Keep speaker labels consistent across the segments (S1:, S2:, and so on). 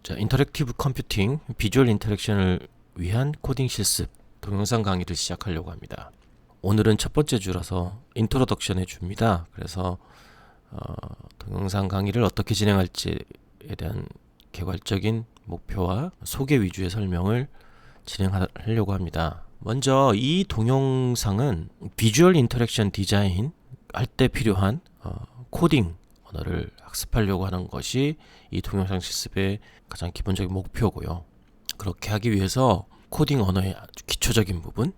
S1: 자, 인터랙티브 컴퓨팅, 비주얼 인터랙션을 위한 코딩 실습 동영상 강의를 시작하려고 합니다. 오늘은 첫 번째 주라서 인트로덕션 해줍니다. 그래서 동영상 강의를 어떻게 진행할지에 대한 개괄적인 목표와 소개 위주의 설명을 진행하려고 합니다. 먼저 이 동영상은 비주얼 인터랙션 디자인 할 때 필요한 코딩 언어를 학습하려고 하는 것이 이 동영상 실습의 가장 기본적인 목표고요. 그렇게 하기 위해서 코딩 언어의 아주 기초적인 부분,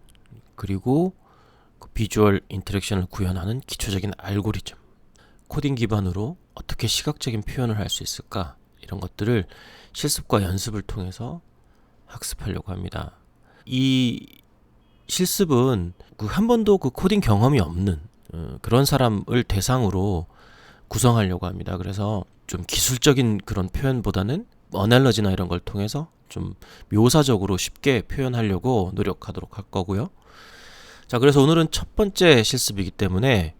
S1: 그리고 그 비주얼 인터랙션을 구현하는 기초적인 알고리즘, 코딩 기반으로 어떻게 시각적인 표현을 할 수 있을까, 이런 것들을 실습과 연습을 통해서 학습하려고 합니다. 이 실습은 한 번도 그 코딩 경험이 없는 그런 사람을 대상으로 구성하려고 합니다. 그래서 좀 기술적인 그런 표현보다는 어널러지나 이런 걸 통해서 좀 묘사적으로 쉽게 표현하려고 노력하도록 할 거고요. 자, 그래서 오늘은 첫 번째 실습이기 때문에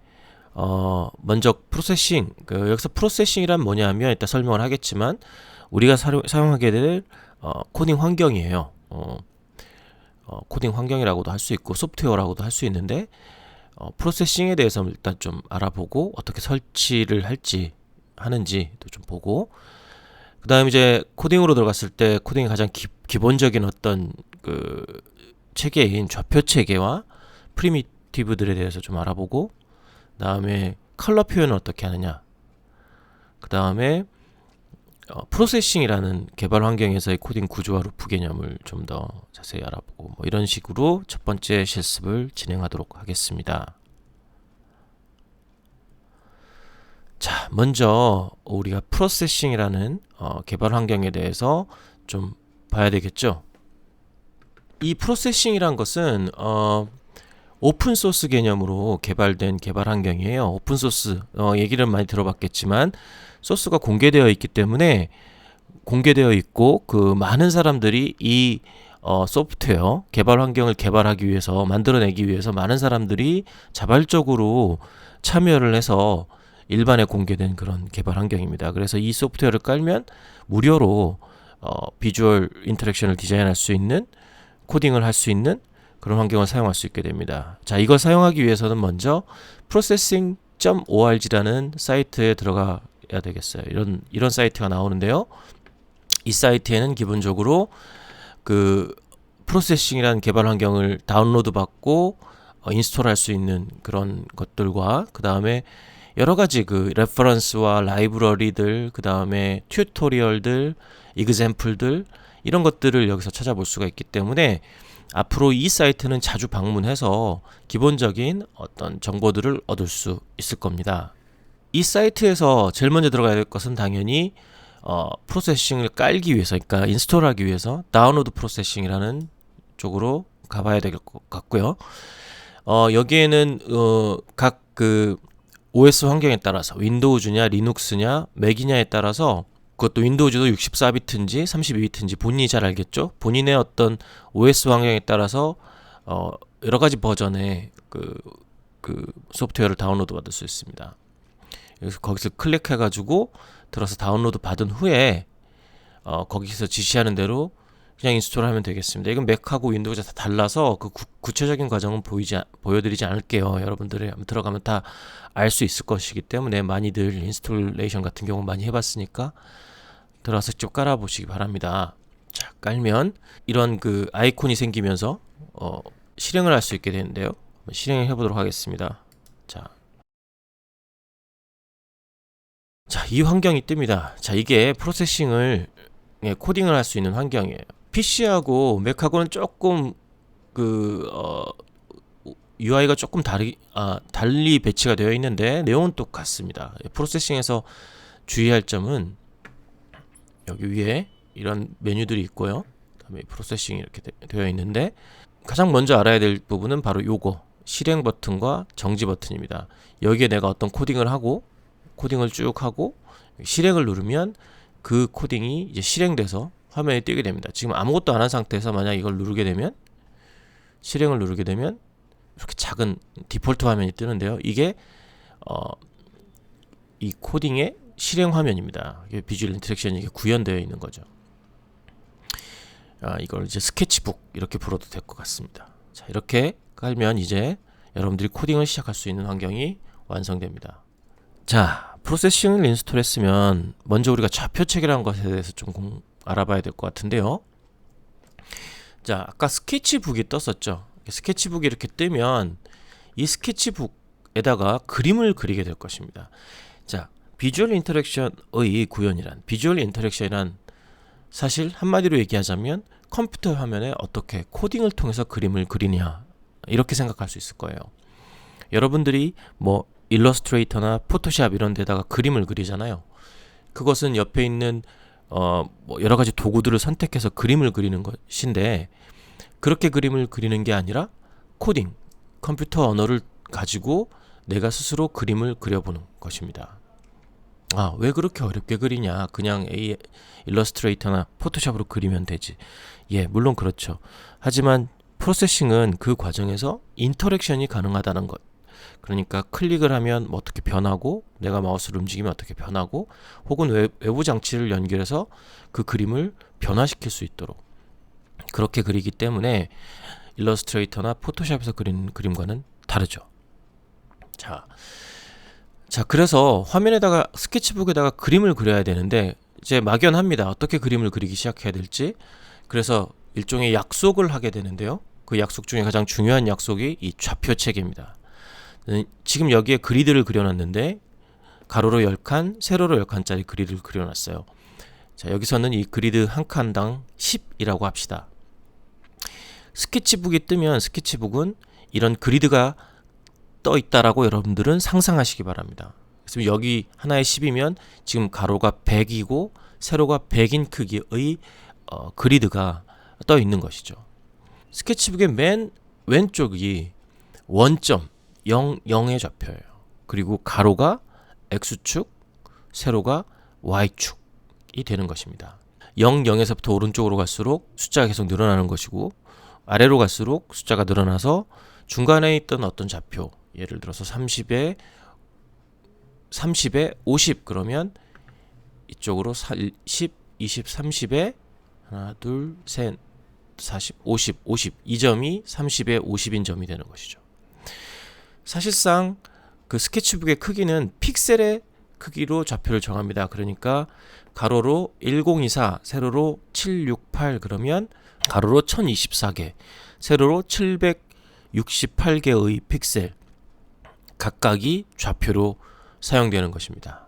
S1: 먼저 프로세싱, 여기서 프로세싱이란 뭐냐면 이따 설명을 하겠지만 우리가 사용하게 될 코딩 환경이에요. 코딩 환경이라고도 할 수 있고 소프트웨어라고도 할 수 있는데 프로세싱에 대해서 일단 좀 알아보고 어떻게 설치를 하는지도 좀 보고, 그 다음에 이제 코딩으로 들어갔을 때 코딩의 가장 기본적인 어떤 그 체계인 좌표 체계와 프리미티브들에 대해서 좀 알아보고, 그 다음에 컬러 표현을 어떻게 하느냐, 그 다음에 프로세싱이라는 개발 환경에서의 코딩 구조와 루프 개념을 좀 더 자세히 알아보고, 뭐 이런 식으로 첫 번째 실습을 진행하도록 하겠습니다. 자, 먼저 우리가 프로세싱이라는 개발 환경에 대해서 좀 봐야 되겠죠. 이 프로세싱이란 것은 오픈 소스 개념으로 개발된 개발 환경이에요. 오픈 소스 얘기를 많이 들어봤겠지만 소스가 공개되어 있기 때문에, 공개되어 있고 그 많은 사람들이 이 소프트웨어 개발 환경을 개발하기 위해서, 만들어내기 위해서 많은 사람들이 자발적으로 참여를 해서 일반에 공개된 그런 개발 환경입니다. 그래서 이 소프트웨어를 깔면 무료로 비주얼 인터랙션을 디자인할 수 있는, 코딩을 할 수 있는 그런 환경을 사용할 수 있게 됩니다. 자, 이걸 사용하기 위해서는 먼저 processing.org라는 사이트에 들어가야 되겠어요. 이런 사이트가 나오는데요. 이 사이트에는 기본적으로 그 프로세싱이라는 개발 환경을 다운로드 받고 인스톨할 수 있는 그런 것들과, 그 다음에 여러 가지 그 레퍼런스와 라이브러리들, 그 다음에 튜토리얼들, 이그젬플들, 이런 것들을 여기서 찾아볼 수가 있기 때문에 앞으로 이 사이트는 자주 방문해서 기본적인 어떤 정보들을 얻을 수 있을 겁니다. 이 사이트에서 제일 먼저 들어가야 될 것은 당연히 프로세싱을 깔기 위해서, 그러니까 인스톨하기 위해서 다운로드 프로세싱이라는 쪽으로 가봐야 될 것 같고요. 여기에는 각 그 OS 환경에 따라서 윈도우즈냐 리눅스냐 맥이냐에 따라서, 그것도 윈도우즈도 64비트인지 32비트인지 본인이 잘 알겠죠. 본인의 어떤 OS 환경에 따라서 여러 가지 버전의 그 소프트웨어를 다운로드 받을 수 있습니다. 그래서 거기서 클릭해가지고 들어서 다운로드 받은 후에 거기서 지시하는 대로 그냥 인스톨하면 되겠습니다. 이건 맥하고 윈도우가 다 달라서 그 구체적인 과정은 보여드리지 않을게요. 여러분들이 들어가면 다 알 수 있을 것이기 때문에, 많이들 인스톨레이션 같은 경우 많이 해봤으니까 들어가서 직접 깔아보시기 바랍니다. 자, 깔면 이런 그 아이콘이 생기면서 실행을 할 수 있게 되는데요. 실행을 해보도록 하겠습니다. 자, 이 환경이 뜹니다. 자, 이게 프로세싱을 코딩을 할 수 있는 환경이에요. PC하고 맥하고는 조금 UI가 조금 달리 배치가 되어 있는데 내용은 똑같습니다. 프로세싱에서 주의할 점은 여기 위에 이런 메뉴들이 있고요. 그다음에 프로세싱이 이렇게 되어 있는데, 가장 먼저 알아야 될 부분은 바로 요거 실행 버튼과 정지 버튼입니다. 여기에 내가 어떤 코딩을 쭉 하고 실행을 누르면 그 코딩이 이제 실행돼서 화면에 띄게 됩니다. 지금 아무것도 안 한 상태에서 만약 이걸 누르게 되면, 실행을 누르게 되면 이렇게 작은 디폴트 화면이 뜨는데요. 이게 이 코딩의 실행 화면입니다. 비주얼 인터랙션이 이게 구현되어 있는 거죠. 이걸 이제 스케치북 이렇게 불러도 될 것 같습니다. 자, 이렇게 깔면 이제 여러분들이 코딩을 시작할 수 있는 환경이 완성됩니다. 자, 프로세싱을 인스톨 했으면 먼저 우리가 좌표책이라는 것에 대해서 좀 알아봐야 될 것 같은데요. 자, 아까 스케치북이 떴었죠. 스케치북이 이렇게 뜨면 이 스케치북에다가 그림을 그리게 될 것입니다. 자, 비주얼 인터랙션의 구현이란, 비주얼 인터랙션이란 사실 한마디로 얘기하자면 컴퓨터 화면에 어떻게 코딩을 통해서 그림을 그리냐, 이렇게 생각할 수 있을 거예요. 여러분들이 뭐 일러스트레이터나 포토샵 이런 데다가 그림을 그리잖아요. 그것은 옆에 있는 뭐 여러 가지 도구들을 선택해서 그림을 그리는 것인데, 그렇게 그림을 그리는 게 아니라 코딩, 컴퓨터 언어를 가지고 내가 스스로 그림을 그려보는 것입니다. 왜 그렇게 어렵게 그리냐? 그냥 일러스트레이터나 포토샵으로 그리면 되지. 예, 물론 그렇죠. 하지만 프로세싱은 그 과정에서 인터랙션이 가능하다는 것. 그러니까 클릭을 하면 뭐 어떻게 변하고, 내가 마우스를 움직이면 어떻게 변하고, 혹은 외부 장치를 연결해서 그 그림을 변화시킬 수 있도록 그렇게 그리기 때문에 일러스트레이터나 포토샵에서 그리는 그림과는 다르죠. 자, 그래서 화면에다가 스케치북에다가 그림을 그려야 되는데 이제 막연합니다. 어떻게 그림을 그리기 시작해야 될지. 그래서 일종의 약속을 하게 되는데요. 그 약속 중에 가장 중요한 약속이 이 좌표체계입니다. 지금 여기에 그리드를 그려놨는데 가로로 10칸, 세로로 10칸짜리 그리드를 그려놨어요. 자, 여기서는 이 그리드 한 칸당 10이라고 합시다. 스케치북이 뜨면 스케치북은 이런 그리드가 떠 있다라고 여러분들은 상상하시기 바랍니다. 그래서 여기 하나에 10이면 지금 가로가 100이고 세로가 100인 크기의 그리드가 떠 있는 것이죠. 스케치북의 맨 왼쪽이 원점 0, 0의 좌표예요. 그리고 가로가 X축, 세로가 Y축이 되는 것입니다. 0, 0에서부터 오른쪽으로 갈수록 숫자가 계속 늘어나는 것이고, 아래로 갈수록 숫자가 늘어나서 중간에 있던 어떤 좌표, 예를 들어서 30에 50 그러면 이쪽으로 10, 20, 30에 하나, 둘, 셋, 40, 50 이 점이 30에 50인 점이 되는 것이죠. 사실상 그 스케치북의 크기는 픽셀의 크기로 좌표를 정합니다. 그러니까 가로로 1024, 세로로 768 그러면 가로로 1024개, 세로로 768개의 픽셀 각각이 좌표로 사용되는 것입니다.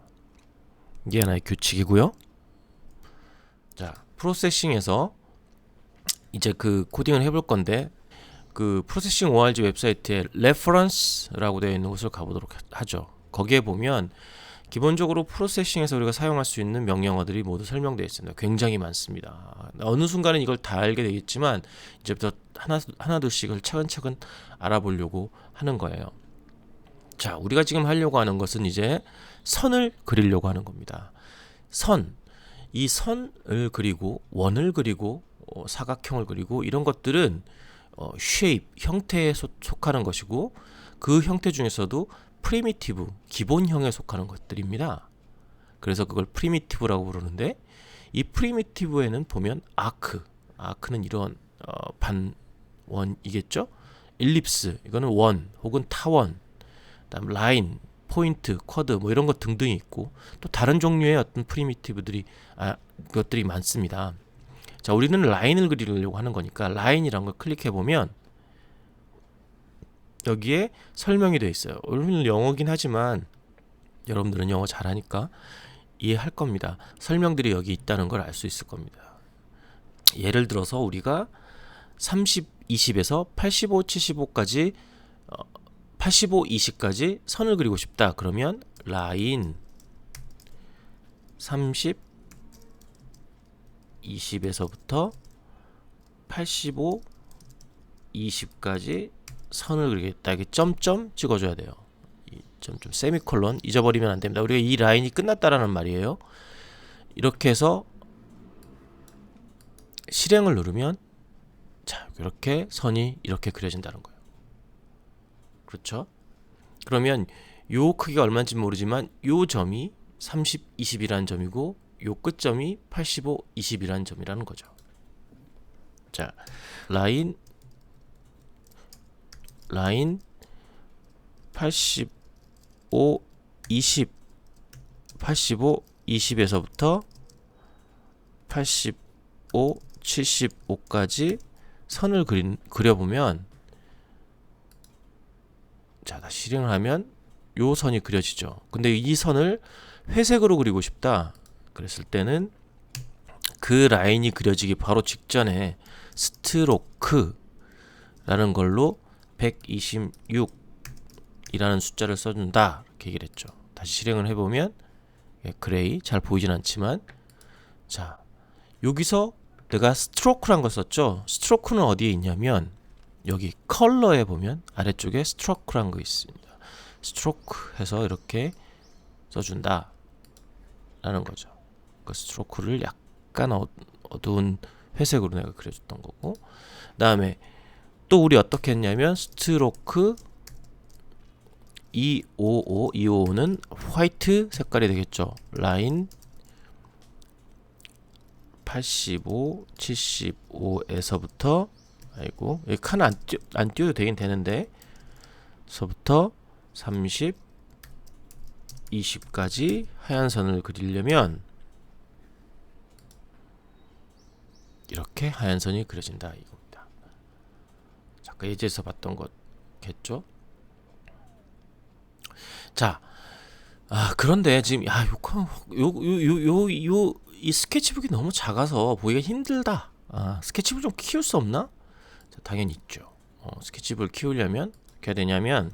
S1: 이게 하나의 규칙이고요. 자, 프로세싱에서 이제 그 코딩을 해볼 건데, 그 프로세싱 org 웹사이트에 reference라고 되어 있는 곳을 가보도록 하죠. 거기에 보면 기본적으로 프로세싱에서 우리가 사용할 수 있는 명령어들이 모두 설명되어 있습니다. 굉장히 많습니다. 어느 순간은 이걸 다 알게 되겠지만 이제부터 하나둘씩을 차근차근 알아보려고 하는 거예요. 자, 우리가 지금 하려고 하는 것은 이제 선을 그리려고 하는 겁니다. 이 선을 그리고 원을 그리고 사각형을 그리고 이런 것들은 shape, 형태에 속하는 것이고, 그 형태 중에서도 프리미티브, 기본형에 속하는 것들입니다. 그래서 그걸 프리미티브라고 부르는데, 이 프리미티브에는 보면 아크는 이런 반원이겠죠. 일립스, 이거는 원 혹은 타원, 그다음 라인, 포인트, 쿼드 뭐 이런 것 등등이 있고, 또 다른 종류의 어떤 프리미티브들이 것들이 많습니다. 자, 우리는 라인을 그리려고 하는 거니까 라인이라는 걸 클릭해 보면 여기에 설명이 되어 있어요. 우리는 영어긴 하지만 여러분들은 영어 잘하니까 이해할 겁니다. 설명들이 여기 있다는 걸 알 수 있을 겁니다. 예를 들어서 우리가 30, 20에서 85, 75까지 85, 20까지 선을 그리고 싶다. 그러면 라인 30, 20에서부터 85, 20까지 선을 그리겠다. 이게 점점 찍어줘야 돼요. 이 점점 세미콜론 잊어버리면 안 됩니다. 우리가 이 라인이 끝났다라는 말이에요. 이렇게 해서 실행을 누르면 자, 이렇게 선이 이렇게 그려진다는 거예요. 그렇죠? 그러면 요 크기가 얼마인지 모르지만 요 점이 30, 20이라는 점이고 요 끝점이 85, 20이라는 점이라는 거죠. 자, 라인 85 20 85 20에서부터 85 75까지 선을 그려보면, 자, 다시 실행을 하면 요 선이 그려지죠. 근데 이 선을 회색으로 그리고 싶다 그랬을 때는 그 라인이 그려지기 바로 직전에 스트로크라는 걸로 126이라는 숫자를 써준다 이렇게 얘기를 했죠. 다시 실행을 해보면 그레이 잘 보이진 않지만, 자, 여기서 내가 스트로크란 걸 썼죠. 스트로크는 어디에 있냐면 여기 컬러에 보면 아래쪽에 스트로크란 거 있습니다. 스트로크 해서 이렇게 써준다 라는 거죠. 그 스트로크를 약간 어두운 회색으로 내가 그려줬던 거고, 그 다음에 또 우리 어떻게 했냐면 스트로크 255는 화이트 색깔이 되겠죠. 라인 85, 75에서부터, 아이고 여기 칸 안 띄워도 되긴 되는데, 서부터 30, 20까지 하얀 선을 그리려면 이렇게 하얀 선이 그려진다 이겁니다. 아까 예제에서 봤던 거겠죠. 자, 그런데 지금 이 스케치북이 너무 작아서 보기가 힘들다. 스케치북 좀 키울 수 없나? 자, 당연히 있죠. 스케치북을 키우려면 어떻게 해야 되냐면,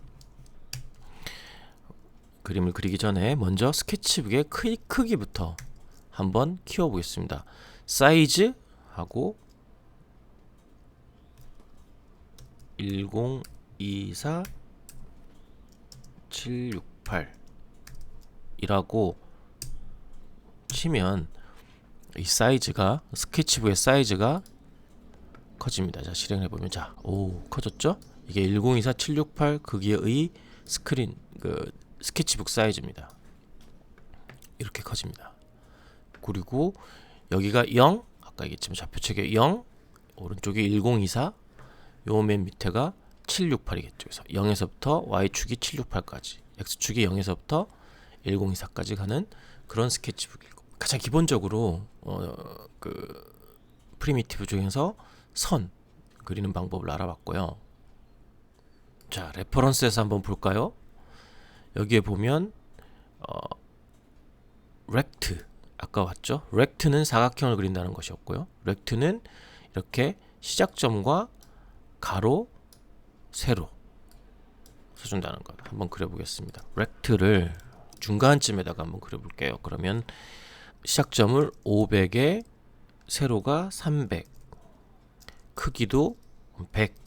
S1: 그림을 그리기 전에 먼저 스케치북의 크기부터 한번 키워 보겠습니다. 사이즈 하고 1024 768 이라고 치면 이 사이즈가, 스케치북의 사이즈가 커집니다. 자, 실행해 보면, 자, 오, 커졌죠? 이게 1024 768 크기의 스크린 스케치북 사이즈입니다. 이렇게 커집니다. 그리고 여기가 0, 아까 얘기했지만 좌표측에 0, 오른쪽이 1024, 요 맨 밑에가 768이겠죠. 그래서 0에서부터 Y축이 768까지, X축이 0에서부터 1024까지 가는 그런 스케치북이고, 가장 기본적으로 그 프리미티브 중에서 선 그리는 방법을 알아봤고요. 자, 레퍼런스에서 한번 볼까요? 여기에 보면 렉트, 아까 왔죠? 렉트는 사각형을 그린다는 것이었고요. 렉트는 이렇게 시작점과 가로, 세로 써준다는 것. 한번 그려보겠습니다. 렉트를 중간쯤에다가 한번 그려볼게요. 그러면 시작점을 500에 세로가 300, 크기도 100,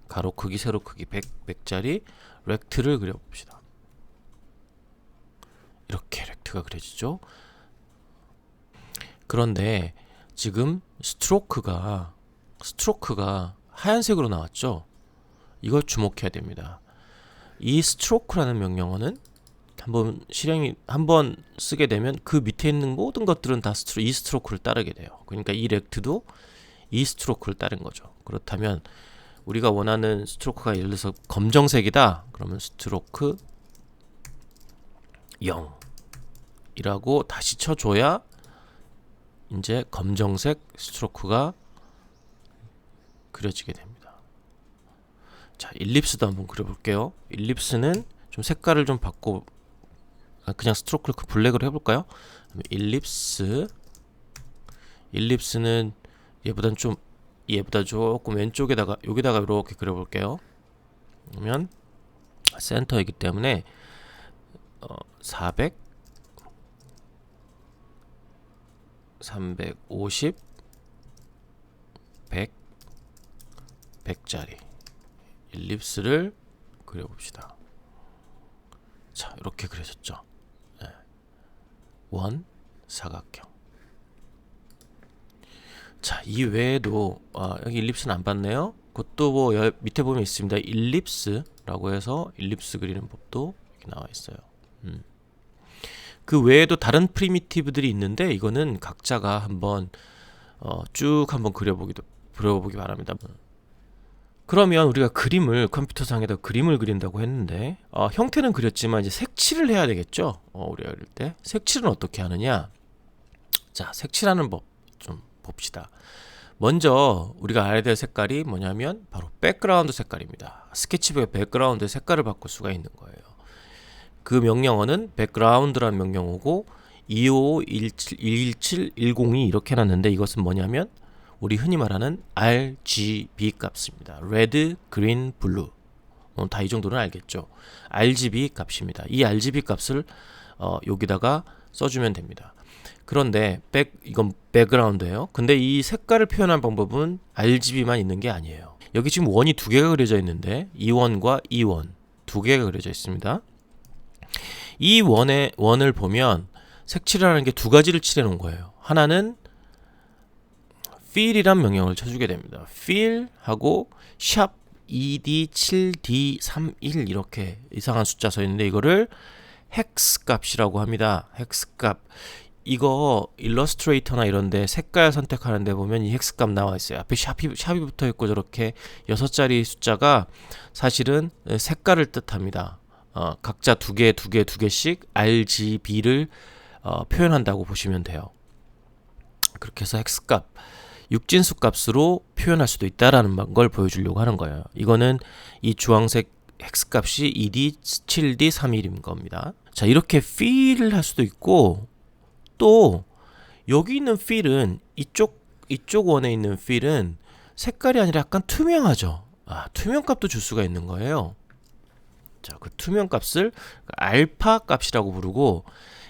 S1: 가로 크기, 세로 크기 100짜리 렉트를 그려봅시다. 이렇게 렉트가 그려지죠. 그런데 지금 스트로크가 하얀색으로 나왔죠. 이걸 주목해야 됩니다. 이 스트로크라는 명령어는 한번 쓰게 되면 그 밑에 있는 모든 것들은 다 이 스트로크를 따르게 돼요. 그러니까 이 렉트도 이 스트로크를 따른 거죠. 그렇다면 우리가 원하는 스트로크가 예를 들어서 검정색이다. 그러면 스트로크 0이라고 다시 쳐줘야 이제 검정색 스트로크가 그려지게 됩니다. 자, 일립스도 한번 그려볼게요. 일립스는 좀 색깔을 좀 바꿔, 그냥 스트로크를 블랙으로 해볼까요? 일립스는 얘보다 조금 왼쪽에다가, 여기다가 이렇게 그려볼게요. 그러면 센터이기 때문에 400, 350, 100, 100짜리 일립스를 그려봅시다. 자, 이렇게 그려졌죠. 네. 원 사각형. 자, 이 외에도 여기 일립스는 안 봤네요. 그것도 뭐 밑에 보면 있습니다. 일립스라고 해서 일립스 그리는 법도 이렇게 나와 있어요. 그 외에도 다른 프리미티브들이 있는데 이거는 각자가 한번 쭉 한번 그려보기 바랍니다. 그러면 우리가 그림을 컴퓨터상에다 그림을 그린다고 했는데 형태는 그렸지만 이제 색칠을 해야 되겠죠. 우리가 그릴 때 색칠은 어떻게 하느냐? 자, 색칠하는 법 좀 봅시다. 먼저 우리가 알아야 될 색깔이 뭐냐면 바로 백그라운드 색깔입니다. 스케치북의 백그라운드의 색깔을 바꿀 수가 있는 거예요. 그 명령어는 백그라운드라는 명령어고 2551710이 이렇게 해놨는데 이것은 뭐냐면 우리 흔히 말하는 RGB 값입니다. Red, Green, Blue. 다 이 정도는 알겠죠. RGB 값입니다. 이 RGB 값을 여기다가 써주면 됩니다. 그런데 이건 백그라운드예요. 근데 이 색깔을 표현한 방법은 RGB만 있는 게 아니에요. 여기 지금 원이 두 개가 그려져 있는데 이 원과 이 원 두 개가 그려져 있습니다. 이 원을 보면 색칠을 하는 게 두 가지를 칠해 놓은 거예요. 하나는 fill이란 명령을 쳐주게 됩니다. fill 하고 샵 ed7d31 이렇게 이상한 숫자 써 있는데 이거를 헥스 값이라고 합니다. 헥스 값. 이거 일러스트레이터나 이런데 색깔 선택하는데 보면 이 헥스 값 나와 있어요. 앞에 샵이 붙어 있고 저렇게 6자리 숫자가 사실은 색깔을 뜻합니다. 각자 두 개씩 RGB를 표현한다고 보시면 돼요. 그렇게 해서 헥스 값, 육진수 값으로 표현할 수도 있다라는 걸 보여주려고 하는 거예요. 이거는 이 주황색 헥스 값이 ED7D31인 겁니다. 자, 이렇게 fill을 할 수도 있고 또 여기 있는 fill은 이쪽 원에 있는 fill은 색깔이 아니라 약간 투명하죠. 투명 값도 줄 수가 있는 거예요. 자, 그 투명 값을 알파 값이라고 부르고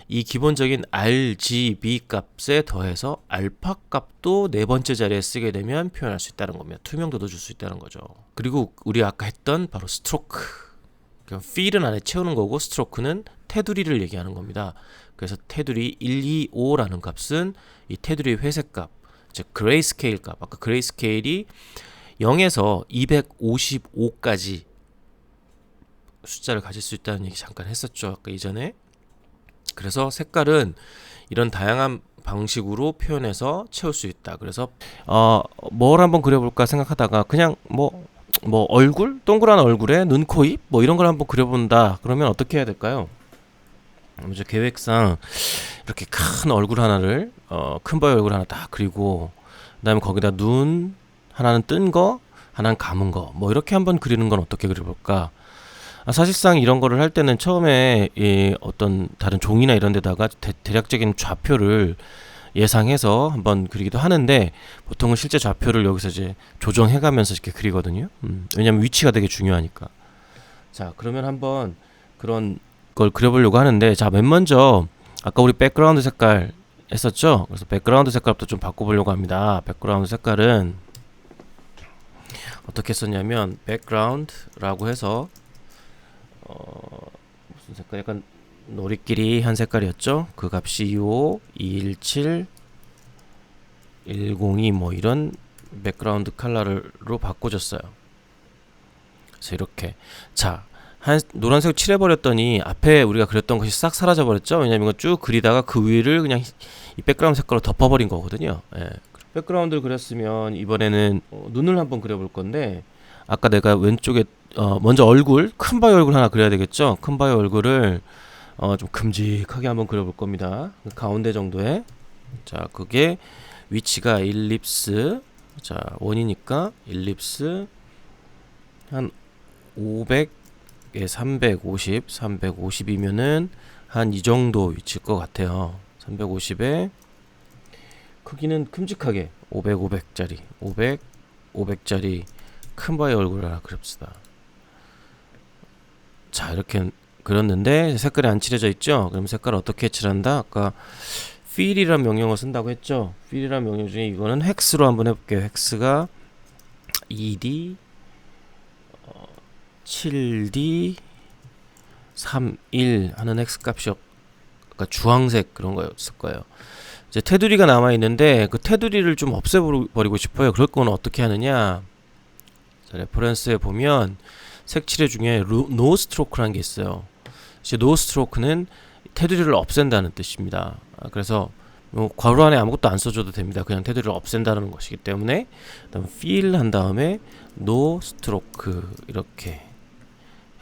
S1: 이 기본적인 RGB 값에 더해서 알파 값도 네 번째 자리에 쓰게 되면 표현할 수 있다는 겁니다. 투명도도 줄 수 있다는 거죠. 그리고 우리 아까 했던 바로 스트로크. fill은 안에 채우는 거고 스트로크는 테두리를 얘기하는 겁니다. 그래서 테두리 125라는 값은 이 테두리 회색 값, 즉 그레이스케일 값. 아까 그레이스케일이 0에서 255까지 숫자를 가질 수 있다는 얘기 잠깐 했었죠. 아까 이전에. 그래서 색깔은 이런 다양한 방식으로 표현해서 채울 수 있다. 그래서 뭘 한번 그려볼까 생각하다가 그냥 뭐 얼굴? 동그란 얼굴에 눈, 코, 입? 뭐 이런 걸 한번 그려본다. 그러면 어떻게 해야 될까요? 먼저 계획상 이렇게 큰 얼굴 하나를 큰 바위 얼굴 하나 딱 그리고 그다음에 거기다 눈 하나는 뜬 거, 하나는 감은 거. 뭐 이렇게 한번 그리는 건 어떻게 그려볼까? 사실상 이런 거를 할 때는 처음에 어떤 다른 종이나 이런 데다가 대략적인 좌표를 예상해서 한번 그리기도 하는데 보통은 실제 좌표를 여기서 이제 조정해 가면서 이렇게 그리거든요. 왜냐면 위치가 되게 중요하니까. 자, 그러면 한번 그런 걸 그려보려고 하는데, 자, 맨 먼저 아까 우리 백그라운드 색깔 했었죠? 그래서 백그라운드 색깔부터 좀 바꿔보려고 합니다. 백그라운드 색깔은 어떻게 썼냐면 백그라운드라고 해서 무슨 색깔? 약간 노리끼리 한 색깔이었죠. 그 값이 25, 217, 102 뭐 이런 백그라운드 컬러로 바꿔줬어요. 그래서 이렇게 자, 노란색 칠해버렸더니 앞에 우리가 그렸던 것이 싹 사라져버렸죠. 왜냐면 이거 쭉 그리다가 그 위를 그냥 이 백그라운드 색깔로 덮어버린 거거든요. 예. 백그라운드를 그렸으면 이번에는 눈을 한번 그려볼 건데 아까 내가 왼쪽에 먼저 얼굴, 큰 바위 얼굴 하나 그려야 되겠죠. 큰 바위 얼굴을 좀 큼직하게 한번 그려볼 겁니다. 가운데 정도에. 자, 그게 위치가 일립스. 자, 원이니까 일립스 한 500에 350, 350이면은 한 이 정도 위치일 것 같아요. 350에 크기는 큼직하게 500짜리 500짜리 큰 바위 얼굴 하나 그립시다. 자, 이렇게 그렸는데 색깔이 안 칠해져 있죠. 그럼 색깔을 어떻게 칠한다? 아까 fill이란 명령어 쓴다고 했죠. fill이란 명령 중에 이거는 헥스로 한번 해볼게요. 헥스가 ed 7d 31 하는 헥스 값이 아까 주황색 그런 거였을 거예요. 이제 테두리가 남아 있는데 그 테두리를 좀 없애버리고 싶어요. 그럴 거는 어떻게 하느냐? 자, 레퍼런스에 보면 색칠의 중에 노 스트로크라는 게 있어요. 이제 노 스트로크는 테두리를 없앤다는 뜻입니다. 그래서 괄호 안에 아무것도 안 써줘도 됩니다. 그냥 테두리를 없앤다는 것이기 때문에. 그다음 fill 한 다음에 no stroke 이렇게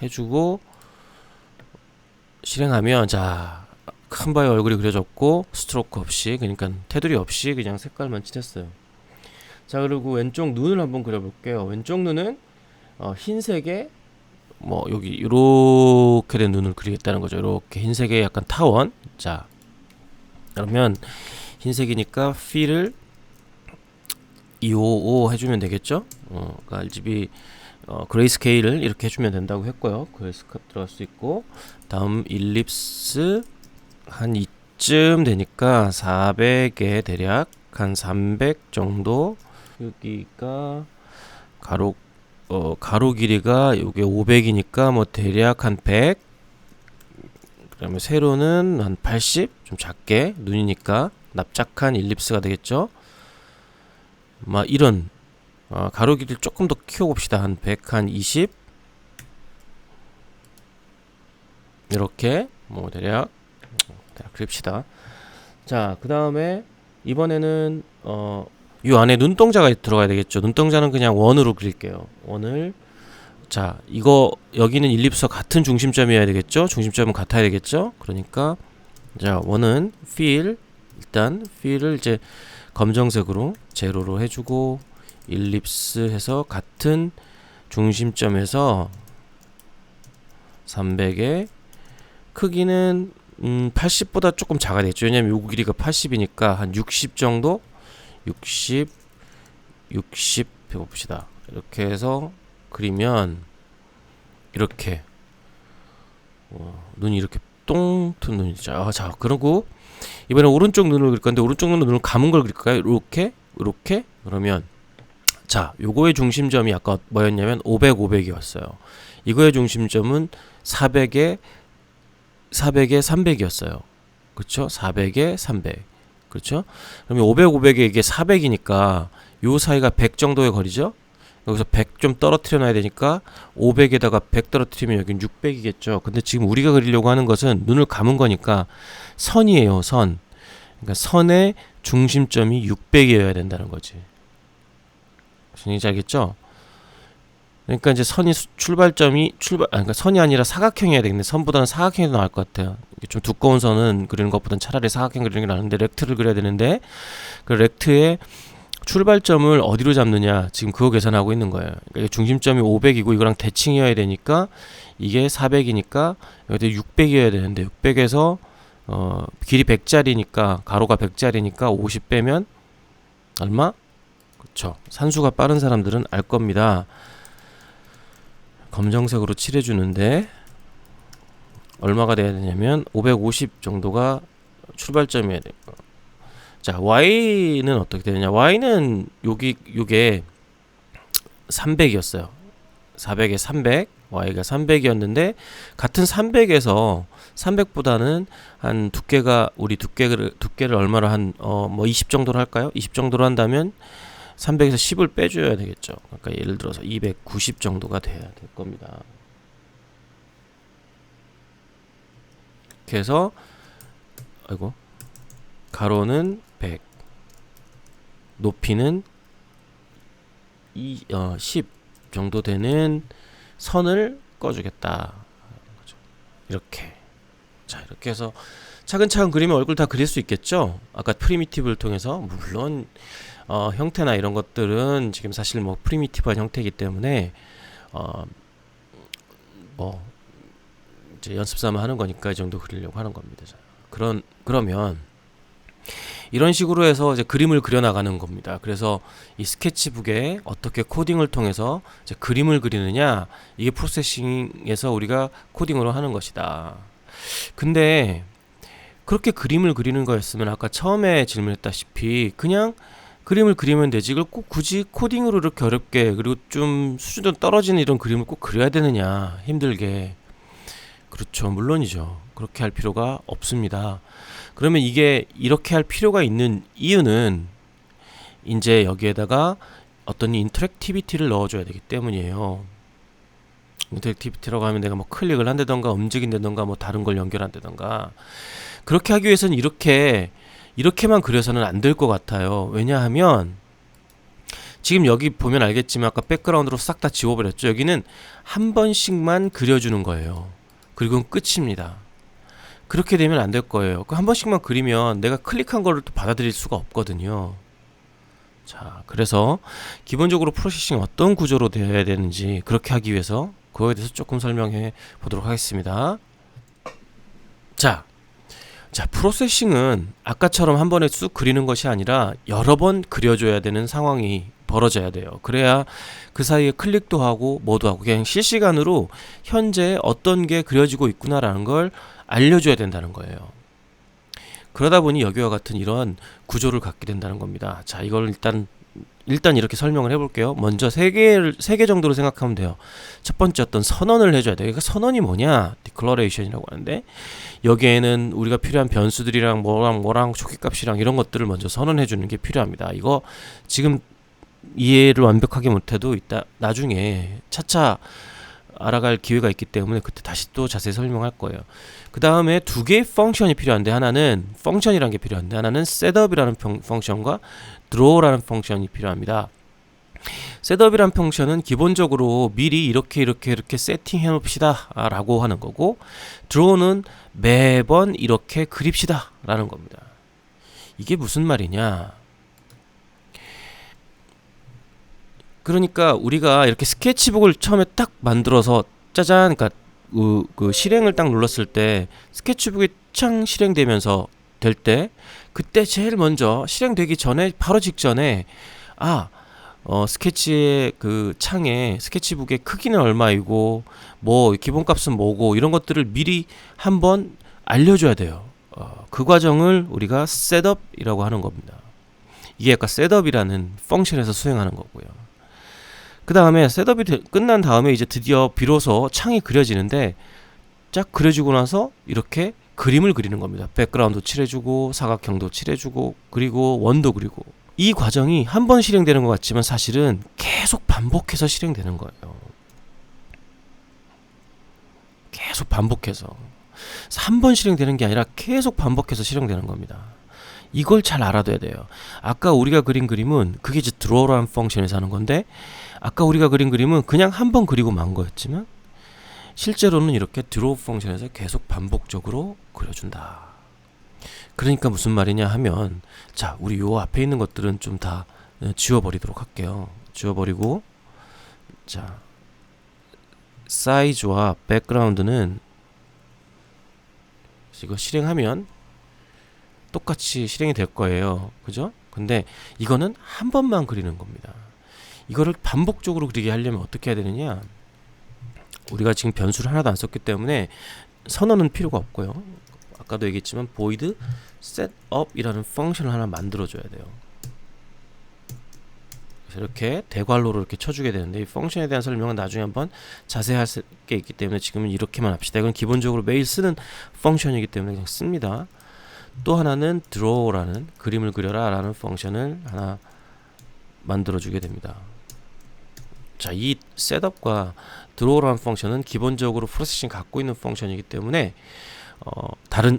S1: 해주고 실행하면, 자, 큰 바의 얼굴이 그려졌고 스트로크 없이, 그러니까 테두리 없이 그냥 색깔만 칠했어요. 자, 그리고 왼쪽 눈을 한번 그려볼게요. 왼쪽 눈은 흰색에 뭐 여기 이렇게 된 눈을 그리겠다는 거죠. 이렇게 흰색의 약간 타원. 자, 그러면 흰색이니까 fill을 255 해주면 되겠죠. 그러니까 RGB 그레이스케일을 이렇게 해주면 된다고 했고요. 그레이스케일 들어갈 수 있고, 다음 일립스 한 이쯤 되니까 400에 대략 한 300 정도. 여기가 가로 길이가 요게 500이니까 뭐 대략 한 100. 그러면 세로는 한 80, 좀 작게, 눈이니까 납작한 일립스가 되겠죠. 막 이런 가로 길이를 조금 더 키워봅시다. 한 100, 한 20 이렇게 뭐 대략 그립시다. 자, 그 다음에 이번에는 이 안에 눈동자가 들어가야 되겠죠. 눈동자는 그냥 원으로 그릴게요. 원을. 자, 이거 여기는 일립스와 같은 중심점이어야 되겠죠. 중심점은 같아야 되겠죠. 그러니까 자, 원은 fill, 일단 fill을 이제 검정색으로 제로로 해주고, 일립스 해서 같은 중심점에서 300에 크기는 80보다 조금 작아야 되겠죠. 왜냐면 요 길이가 80이니까 한 60 정도, 60 해봅시다. 이렇게 해서 그리면 이렇게 눈이 이렇게 똥 튼 눈이죠. 자, 그리고 이번에 오른쪽 눈을 그릴 건데, 오른쪽 눈을 감은 걸 그릴까요? 이렇게 그러면, 자, 요거의 중심점이 아까 뭐였냐면 500, 500이었어요. 이거의 중심점은 400에 300이었어요. 그렇죠? 400에 300. 그렇죠? 그러면 500, 500에 이게 400이니까 요 사이가 100 정도의 거리죠? 여기서 100 좀 떨어뜨려 놔야 되니까 500에다가 100 떨어뜨리면 여긴 600이겠죠. 근데 지금 우리가 그리려고 하는 것은 눈을 감은 거니까 선이에요, 선. 그러니까 선의 중심점이 600이어야 된다는 거지. 무슨 얘기인지 알겠죠? 그러니까 이제 선이 그러니까 선이 아니라 사각형이어야 되겠네. 선보다는 사각형이 더 나을 것 같아요. 이게 좀 두꺼운 선은 그리는 것보다는 차라리 사각형 그리는 게 나은데, 렉트를 그려야 되는데 그 렉트의 출발점을 어디로 잡느냐, 지금 그거 계산하고 있는 거예요. 그러니까 중심점이 500이고 이거랑 대칭이어야 되니까 이게 400이니까 여기 600이어야 되는데, 600에서 길이 100짜리니까 가로가 100짜리니까 50 빼면 얼마? 그쵸. 산수가 빠른 사람들은 알 겁니다. 검정색으로 칠해주는데 얼마가 돼야 되냐면 550 정도가 출발점이어야 돼요. 자, y는 어떻게 되느냐. y는 요게 300이었어요 400에 300, y가 300이었는데 같은 300에서 300보다는 한 두께가, 우리 두께를 얼마로 뭐 20 정도로 할까요? 20 정도로 한다면 300에서 10을 빼줘야 되겠죠. 그러니까 예를 들어서 290 정도가 돼야 될 겁니다. 이렇게 해서 가로는 100, 높이는 10 정도 되는 선을 꺼주겠다. 이렇게. 자, 이렇게 해서 차근차근 그리면 얼굴 다 그릴 수 있겠죠. 아까 프리미티브를 통해서. 물론 형태나 이런 것들은 지금 사실 뭐 프리미티브한 형태이기 때문에 뭐 이제 연습 삼아 하는 거니까 이 정도 그리려고 하는 겁니다. 자, 그러면 이런 식으로 해서 이제 그림을 그려 나가는 겁니다. 그래서 이 스케치북에 어떻게 코딩을 통해서 이제 그림을 그리느냐, 이게 프로세싱에서 우리가 코딩으로 하는 것이다. 근데 그렇게 그림을 그리는 거였으면 아까 처음에 질문했다시피 그냥 그림을 그리면 되지, 이걸 꼭 굳이 코딩으로 이렇게 어렵게, 그리고 좀 수준도 떨어지는 이런 그림을 꼭 그려야 되느냐, 힘들게. 그렇죠, 물론이죠. 그렇게 할 필요가 없습니다. 그러면 이게 이렇게 할 필요가 있는 이유는 이제 여기에다가 어떤 인터랙티비티를 넣어줘야 되기 때문이에요. 인터랙티비티라고 하면 내가 뭐 클릭을 한다던가 움직인다던가 뭐 다른 걸 연결한다던가, 그렇게 하기 위해서는 이렇게 이렇게만 그려서는 안 될 것 같아요. 왜냐하면 지금 여기 보면 알겠지만 아까 백그라운드로 싹 다 지워버렸죠. 여기는 한 번씩만 그려주는 거예요. 그리고 끝입니다. 그렇게 되면 안 될 거예요. 그 한 번씩만 그리면 내가 클릭한 거를 또 받아들일 수가 없거든요. 자, 그래서 기본적으로 프로세싱이 어떤 구조로 되어야 되는지 그렇게 하기 위해서 그거에 대해서 조금 설명해 보도록 하겠습니다. 자, 프로세싱은 아까처럼 한 번에 쑥 그리는 것이 아니라 여러 번 그려줘야 되는 상황이 벌어져야 돼요. 그래야 그 사이에 클릭도 하고 뭐도 하고 그냥 실시간으로 현재 어떤 게 그려지고 있구나라는 걸 알려줘야 된다는 거예요. 그러다 보니 여기와 같은 이런 구조를 갖게 된다는 겁니다. 자, 이걸 일단 이렇게 설명을 해볼게요. 먼저 세 개 정도로 생각하면 돼요. 첫 번째 어떤 선언을 해줘야 돼요. 그러니까 선언이 뭐냐? 디클러레이션이라고 하는데 여기에는 우리가 필요한 변수들이랑 뭐랑 초기값이랑 이런 것들을 먼저 선언해주는 게 필요합니다. 이거 지금 이해를 완벽하게 못해도 이따 나중에 차차 알아갈 기회가 있기 때문에 그때 다시 또 자세히 설명할 거예요. 그 다음에 두 개의 펑션이 필요한데 하나는 펑션이라는 게 필요한데 하나는 setup이라는 펑션과 draw라는 펑션이 필요합니다. setup이라는 펑션은 기본적으로 미리 이렇게 세팅해 놓읍시다 라고 하는 거고 draw는 매번 이렇게 그립시다 라는 겁니다. 이게 무슨 말이냐? 그러니까 우리가 이렇게 스케치북을 처음에 딱 만들어서 짜잔, 그러니까 그 실행을 딱 눌렀을 때 스케치북이 창 실행되면서 될 때 그때 제일 먼저 실행되기 전에 바로 직전에 스케치의 그 창에 스케치북의 크기는 얼마이고 뭐 기본값은 뭐고 이런 것들을 미리 한번 알려줘야 돼요. 그 과정을 우리가 셋업이라고 하는 겁니다. 이게 아까 셋업이라는 펑션에서 수행하는 거고요. 그 다음에 셋업이 끝난 다음에 이제 드디어 비로소 창이 그려지는데 쫙 그려지고 나서 이렇게 그림을 그리는 겁니다. 백그라운드 칠해주고 사각형도 칠해주고 그리고 원도 그리고 이 과정이 한 번 실행되는 것 같지만 사실은 계속 반복해서 실행되는 거예요. 계속 반복해서 한 번 실행되는 게 아니라 계속 반복해서 실행되는 겁니다. 이걸 잘 알아둬야 돼요. 아까 우리가 그린 그림은 그게 이제 draw라는 펑션에서 하는 건데 아까 우리가 그린 그림은 그냥 한 번 그리고 만 거였지만 실제로는 이렇게 draw 펑션에서 계속 반복적으로 그려준다. 그러니까 무슨 말이냐 하면 자, 우리 요 앞에 있는 것들은 좀 다 지워버리도록 할게요. 지워버리고 자, 사이즈와 백그라운드는 이거 실행하면 똑같이 실행이 될 거예요. 그죠? 근데 이거는 한 번만 그리는 겁니다. 이거를 반복적으로 그리게 하려면 어떻게 해야 되느냐? 우리가 지금 변수를 하나도 안 썼기 때문에 선언은 필요가 없고요. 아까도 얘기했지만 void setup이라는 펑션을 하나 만들어줘야 돼요. 그래서 이렇게 대괄호로 이렇게 쳐주게 되는데 이 펑션에 대한 설명은 나중에 한번 자세히 할 게 있기 때문에 지금은 이렇게만 합시다. 이건 기본적으로 매일 쓰는 펑션이기 때문에 그냥 씁니다. 또 하나는 draw라는 그림을 그려라 라는 펑션을 하나 만들어주게 됩니다. 자, 이 셋업과 draw라는 펑션은 기본적으로 프로세싱 갖고 있는 펑션이기 때문에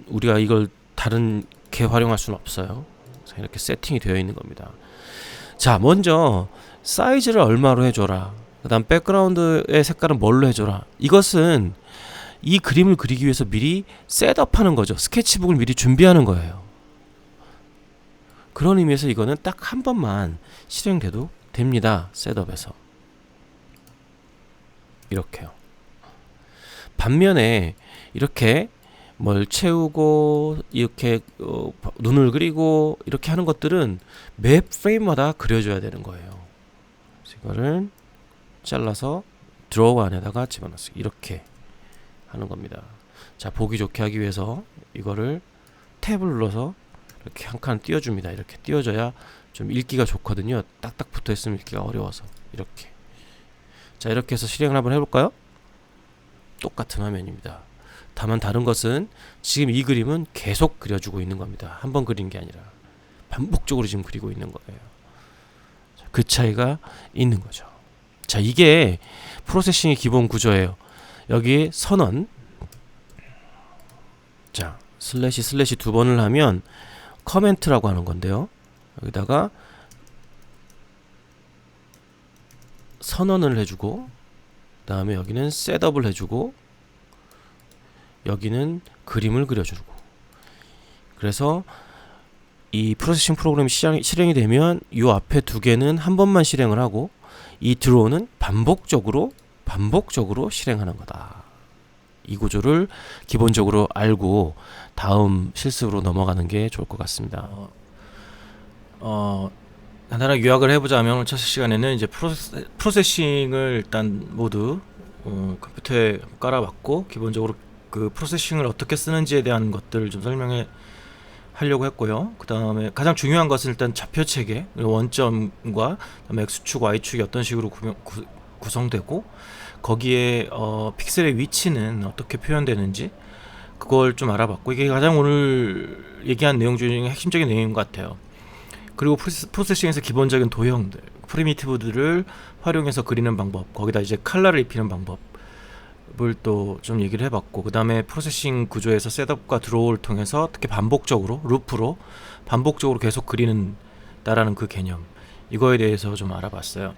S1: 우리가 이걸 다른게 활용할 수는 없어요. 자, 이렇게 세팅이 되어 있는 겁니다. 자, 먼저 사이즈를 얼마로 해줘라. 그 다음 백그라운드의 색깔은 뭘로 해줘라. 이것은 이 그림을 그리기 위해서 미리 셋업하는 거죠. 스케치북을 미리 준비하는 거예요. 그런 의미에서 이거는 딱 한 번만 실행돼도 됩니다. 셋업에서 이렇게요. 반면에 이렇게 뭘 채우고 이렇게 눈을 그리고 이렇게 하는 것들은 매 프레임마다 그려줘야 되는 거예요. 그래서 이거를 잘라서 드로우 안에다가 집어넣어서 이렇게 하는 겁니다. 자, 보기 좋게 하기 위해서 이거를 탭을 눌러서 이렇게 한 칸 띄워줍니다. 이렇게 띄워줘야 좀 읽기가 좋거든요. 딱딱 붙어있으면 읽기가 어려워서 이렇게. 자, 이렇게 해서 실행을 한번 해볼까요? 똑같은 화면입니다. 다만 다른 것은 지금 이 그림은 계속 그려주고 있는 겁니다. 한 번 그린 게 아니라 반복적으로 지금 그리고 있는 거예요. 자, 그 차이가 있는 거죠. 자, 이게 프로세싱의 기본 구조예요. 여기 선언, 자, 슬래시 두 번을 하면 커멘트라고 하는 건데요. 여기다가 선언을 해주고, 그 다음에 여기는 셋업을 해주고, 여기는 그림을 그려주고. 그래서 이 프로세싱 프로그램이 실행이 되면 이 앞에 두 개는 한 번만 실행을 하고, 이 드로우는 반복적으로 실행하는 거다. 이 구조를 기본적으로 알고 다음 실습으로 넘어가는 게 좋을 것 같습니다. 간단하게 요약을 해보자면 오늘 첫 시간에는 이제 프로세싱을 일단 모두 컴퓨터에 깔아봤고, 기본적으로 그 프로세싱을 어떻게 쓰는지에 대한 것들을 좀 설명해 하려고 했고요. 그 다음에 가장 중요한 것은 일단 좌표 체계, 원점과 그다음에 x축, y축이 어떤 식으로 구성되고, 거기에 픽셀의 위치는 어떻게 표현되는지 그걸 좀 알아봤고, 이게 가장 오늘 얘기한 내용 중에 핵심적인 내용인 것 같아요. 그리고 프로세싱에서 기본적인 도형들, 프리미티브들을 활용해서 그리는 방법, 거기다 이제 컬러를 입히는 방법을 또 좀 얘기를 해봤고, 그 다음에 프로세싱 구조에서 셋업과 드로우를 통해서 어떻게 반복적으로 루프로 반복적으로 계속 그리는다라는 그 개념, 이거에 대해서 좀 알아봤어요.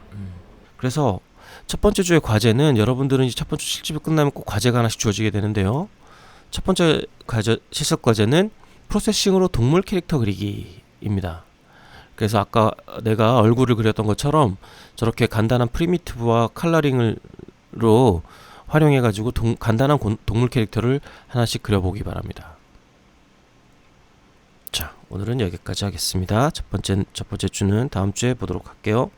S1: 그래서 첫 번째 주의 과제는, 여러분들은 이제 첫 번째 실습이 끝나면 꼭 과제가 하나씩 주어지게 되는데요. 첫 번째 실습 과제는 프로세싱으로 동물 캐릭터 그리기입니다. 그래서 아까 내가 얼굴을 그렸던 것처럼 저렇게 간단한 프리미티브와 컬러링으로 활용해가지고 간단한 동물 캐릭터를 하나씩 그려보기 바랍니다. 자, 오늘은 여기까지 하겠습니다. 첫 번째 주는 다음 주에 보도록 할게요.